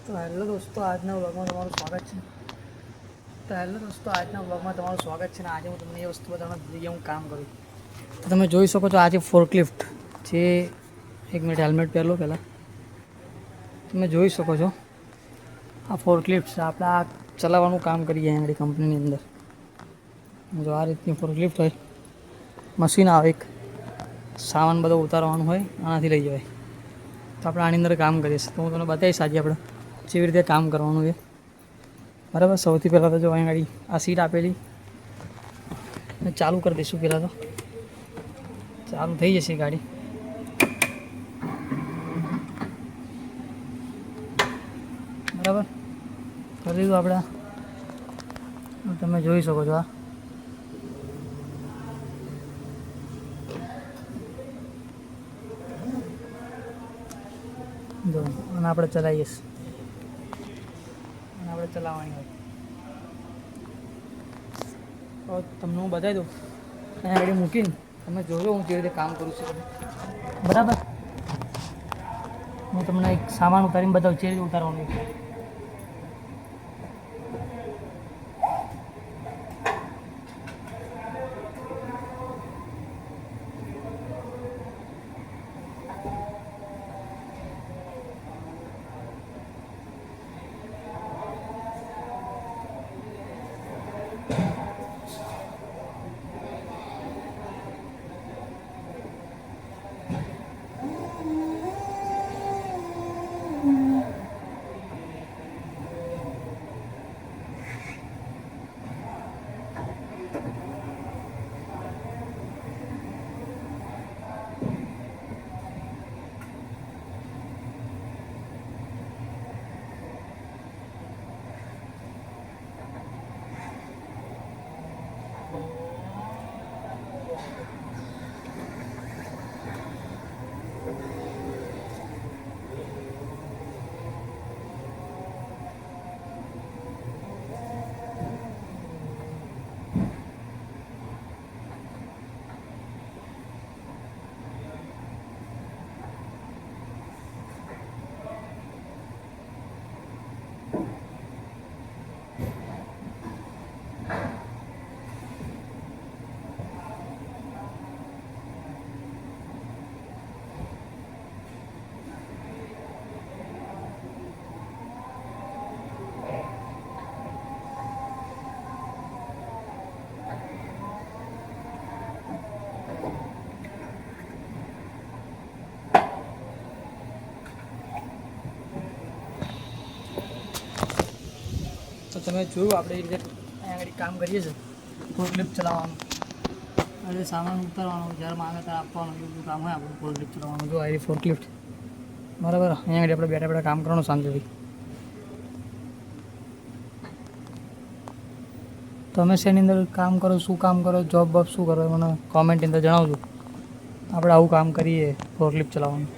તો હેલો દોસ્તો, આજના વ્લોગમાં તમારું સ્વાગત છે. ને આજે હું તમને એ વસ્તુ બતાવવાનો જગ્યાએ હું કામ કરું. તો તમે જોઈ શકો છો, આજે ફોર્કલિફ્ટ જે એક મિનિટ હેલ્મેટ પહેરલો પહેલાં. તમે જોઈ શકો છો આ ફોર્કલિફ્ટ છે. આપણે આ ચલાવવાનું કામ કરીએ અમારી કંપનીની અંદર. જો આ રીતની ફોર્કલિફ્ટ હોય, મશીન આવે, એક સામાન બધો ઉતારવાનું હોય, આનાથી લઈ જવાય. તો આપણે આની અંદર કામ કરીએ છીએ. તો હું તમને બતાવીશ આજે આપણે જેવી રીતે કામ કરવાનું છે. બરાબર, સૌથી પહેલાં તો જો અહીં ગાડી આ સીટ આપેલી ચાલુ કરી દઈશું. પહેલાં તો ચાલુ થઈ જશે ગાડી. બરાબર, કરી દીધું આપણે. તમે જોઈ શકો છો આ જો, અને આપણે ચલાવીએ, અને આપણે ચલાવવાની હોય. તો તમને હું બતાવી દઉં, અહીંયા ગાડી મૂકીને તમે જોજો હું કેવી રીતે કામ કરું છું. બરાબર, હું તમને એક સામાન ઉતારીને બતાવું જે રીતે ઉતારવાનું છે. તો તમે જોયું આપણે એ રીતે અહીંયા આગળ કામ કરીએ છીએ. ફોર્કલિફ્ટ ચલાવવાનું, એટલે સામાન ઉતારવાનું, જ્યારે માંગે ત્યારે આપવાનું, એવું બધું કામ હોય આપણું ફોર્કલિફ્ટ ચલાવવાનું. જો આ ફોર્કલિફ્ટ બરાબર, અહીંયા આગળ આપણે બેઠા બેઠા કામ કરવાનું શાંતિથી. તમે શેની અંદર કામ કરો, શું કામ કરો, જોબ બોબ શું કરો, મને કોમેન્ટની અંદર જણાવજો. આપણે આવું કામ કરીએ ફોર્કલિફ્ટ ચલાવવાનું.